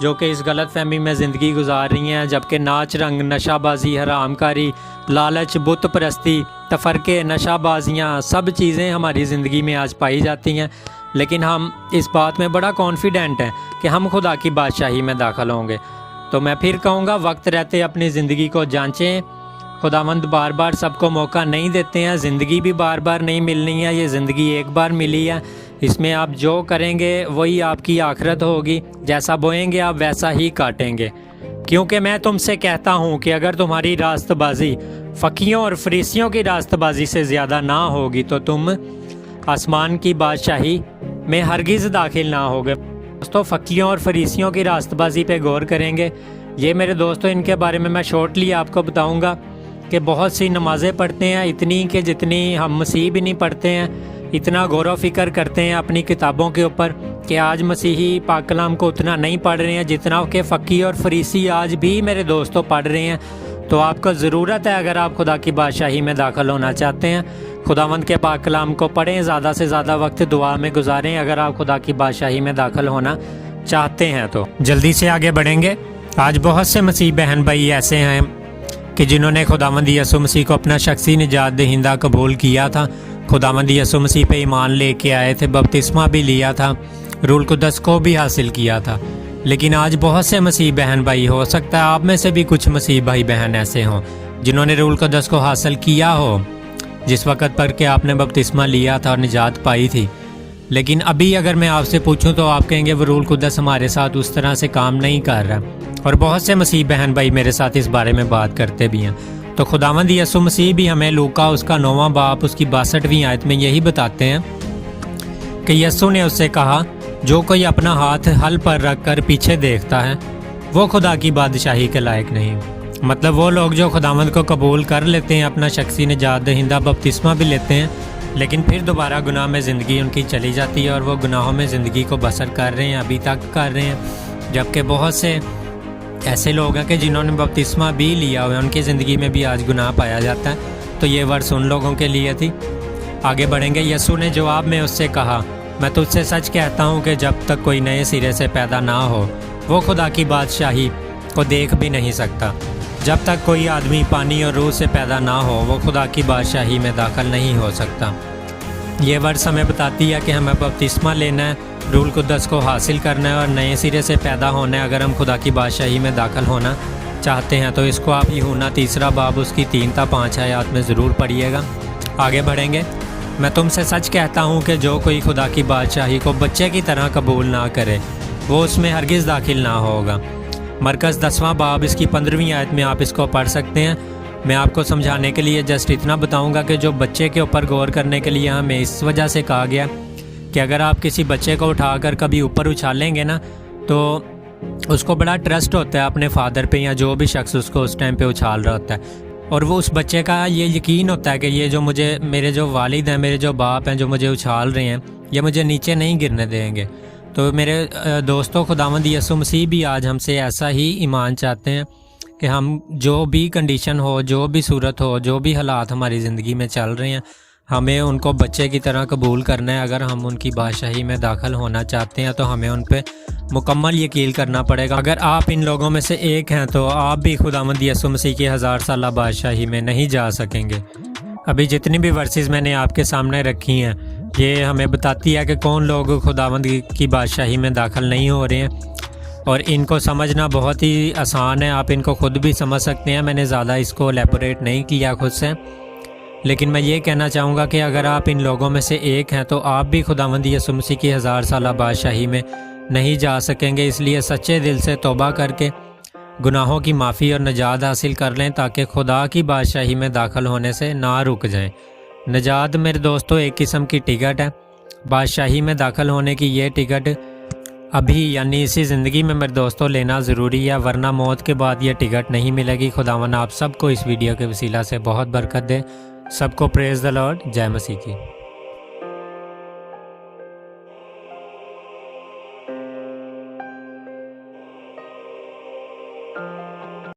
جو کہ اس غلط فہمی میں زندگی گزار رہی ہیں، جبکہ ناچ رنگ، نشہ بازی، حرام کاری، لالچ، بت پرستی، تفرقے، نشہ بازیاں سب چیزیں ہماری زندگی میں آج پائی جاتی ہیں، لیکن ہم اس بات میں بڑا کانفیڈنٹ ہیں کہ ہم خدا کی بادشاہی میں داخل ہوں گے۔ تو میں پھر کہوں گا، وقت رہتے اپنی زندگی کو جانچیں۔ خداوند بار بار سب کو موقع نہیں دیتے ہیں، زندگی بھی بار بار نہیں ملنی ہے، یہ زندگی ایک بار ملی ہے، اس میں آپ جو کریں گے وہی آپ کی آخرت ہوگی، جیسا بوئیں گے آپ ویسا ہی کاٹیں گے۔ کیونکہ میں تم سے کہتا ہوں کہ اگر تمہاری راست بازی فقیوں اور فریسیوں کی راست بازی سے زیادہ نہ ہوگی تو تم آسمان کی بادشاہی میں ہرگز داخل نہ ہوگے۔ دوستو، فقیوں اور فریسیوں کی راست بازی پہ غور کریں گے۔ یہ میرے دوستو، ان کے بارے میں شارٹلی آپ کو بتاؤں گا کہ بہت سی نمازیں پڑھتے ہیں، اتنی کہ جتنی ہم مسیح بھی نہیں پڑھتے ہیں، اتنا غور و فکر کرتے ہیں اپنی کتابوں کے اوپر کہ آج مسیحی پاک کلام کو اتنا نہیں پڑھ رہے ہیں جتنا کہ فقی اور فریسی آج بھی میرے دوستوں پڑھ رہے ہیں۔ تو آپ کو ضرورت ہے، اگر آپ خدا کی بادشاہی میں داخل ہونا چاہتے ہیں، خداوند کے پاک کلام کو پڑھیں، زیادہ سے زیادہ وقت دعا میں گزاریں اگر آپ خدا کی بادشاہی میں داخل ہونا چاہتے ہیں تو۔ جلدی سے آگے بڑھیں گے۔ آج بہت سے مسیح بہن بھائی ایسے ہیں کہ جنہوں نے خداوند یسوع مسیح کو اپنا شخصی نجات دہندہ قبول کیا تھا، خداوند یسوع مسیح پہ ایمان لے کے آئے تھے، بپتسمہ بھی لیا تھا، روح القدس کو بھی حاصل کیا تھا، لیکن آج بہت سے مسیح بہن بھائی، ہو سکتا ہے آپ میں سے بھی کچھ مسیح بھائی بہن ایسے ہوں جنہوں نے روح القدس کو حاصل کیا ہو جس وقت پر کہ آپ نے بپتسمہ لیا تھا اور نجات پائی تھی، لیکن ابھی اگر میں آپ سے پوچھوں تو آپ کہیں گے وہ روح القدس ہمارے ساتھ اس طرح سے کام نہیں کر رہا، اور بہت سے مسیح بہن بھائی میرے ساتھ اس بارے میں بات کرتے بھی ہیں۔ تو خداوند یسوع مسیح بھی ہمیں لوکا اس کا 9واں باب اس کی 62ویں آیت میں یہی بتاتے ہیں کہ یسوع نے اس سے کہا، جو کوئی اپنا ہاتھ حل پر رکھ کر پیچھے دیکھتا ہے وہ خدا کی بادشاہی کے لائق نہیں۔ مطلب وہ لوگ جو خداوند کو قبول کر لیتے ہیں، اپنا شخصی نجات دہندہ بپتسمہ بھی لیتے ہیں، لیکن پھر دوبارہ گناہ میں زندگی ان کی چلی جاتی ہے اور وہ گناہوں میں زندگی کو بسر کر رہے ہیں، ابھی تک کر رہے ہیں، جبکہ بہت سے ایسے لوگ ہیں کہ جنہوں نے بپتسمہ بھی لیا ہوا ہے، ان کی زندگی میں بھی آج گناہ پایا جاتا ہے۔ تو یہ ورس ان لوگوں کے لیے تھی۔ آگے بڑھیں گے۔ یسوع نے جواب میں اس سے کہا، میں تجھ سے سچ کہتا ہوں کہ جب تک کوئی نئے سرے سے پیدا نہ ہو وہ خدا کی بادشاہی کو دیکھ بھی نہیں سکتا۔ جب تک کوئی آدمی پانی اور روح سے پیدا نہ ہو وہ خدا کی بادشاہی میں داخل نہیں ہو سکتا۔ یہ ورس ہمیں بتاتی ہے کہ ہمیں بپتسمہ لینا ہے، روح القدس کو حاصل کرنا ہے اور نئے سرے سے پیدا ہونا ہے اگر ہم خدا کی بادشاہی میں داخل ہونا چاہتے ہیں۔ تو اس کو آپ یوحنا 3 باب اس کی 3 تا 5 آیات میں ضرور پڑھیے گا۔ آگے بڑھیں گے۔ میں تم سے سچ کہتا ہوں کہ جو کوئی خدا کی بادشاہی کو بچے کی طرح قبول نہ کرے وہ اس میں ہرگز داخل نہ ہوگا۔ مرکز 10واں باب اس کی 15ویں آیت میں آپ اس کو پڑھ سکتے ہیں۔ میں آپ کو سمجھانے کے لیے جسٹ اتنا بتاؤں گا کہ جو بچے کے اوپر غور کرنے کے لیے ہمیں اس وجہ سے کہا گیا کہ اگر آپ کسی بچے کو اٹھا کر کبھی اوپر اچھالیں گے نا تو اس کو بڑا ٹرسٹ ہوتا ہے اپنے فادر پہ یا جو بھی شخص اس کو اس ٹائم پہ اچھال رہا ہوتا ہے، اور وہ اس بچے کا یہ یقین ہوتا ہے کہ یہ جو میرے جو والد ہیں، میرے جو باپ ہیں جو مجھے اچھال رہے ہیں، یہ مجھے نیچے نہیں گرنے دیں گے۔ تو میرے دوستوں، خداوند یسوع مسیح بھی آج ہم سے ایسا ہی ایمان چاہتے ہیں کہ ہم جو بھی کنڈیشن ہو، جو بھی صورت ہو، جو بھی حالات ہماری زندگی میں چل رہے ہیں، ہمیں ان کو بچے کی طرح قبول کرنا ہے۔ اگر ہم ان کی بادشاہی میں داخل ہونا چاہتے ہیں تو ہمیں ان پہ مکمل یقین کرنا پڑے گا۔ اگر آپ ان لوگوں میں سے ایک ہیں تو آپ بھی خداوند یسوع مسیح کی 1000 سالہ بادشاہی میں نہیں جا سکیں گے۔ ابھی جتنی بھی ورسز میں نے آپ کے سامنے رکھی ہیں یہ ہمیں بتاتی ہے کہ کون لوگ خداوند کی بادشاہی میں داخل نہیں ہو رہے ہیں، اور ان کو سمجھنا بہت ہی آسان ہے، آپ ان کو خود بھی سمجھ سکتے ہیں۔ میں نے زیادہ اس کو الیبوریٹ نہیں کیا خود سے، لیکن میں یہ کہنا چاہوں گا کہ اگر آپ ان لوگوں میں سے ایک ہیں تو آپ بھی خداوند یسوع مسیح کی 1000 سالہ بادشاہی میں نہیں جا سکیں گے۔ اس لیے سچے دل سے توبہ کر کے گناہوں کی معافی اور نجات حاصل کر لیں تاکہ خدا کی بادشاہی میں داخل ہونے سے نہ رک جائیں۔ نجات میرے دوستو ایک قسم کی ٹکٹ ہے، بادشاہی میں داخل ہونے کی یہ ٹکٹ ابھی یعنی اسی زندگی میں میرے دوستو لینا ضروری ہے، ورنہ موت کے بعد یہ ٹکٹ نہیں ملے گی۔ خداوند آپ سب کو اس ویڈیو کے وسیلہ سے بہت برکت دے۔ سب کو پریز دی لارڈ، جے مسیح کی۔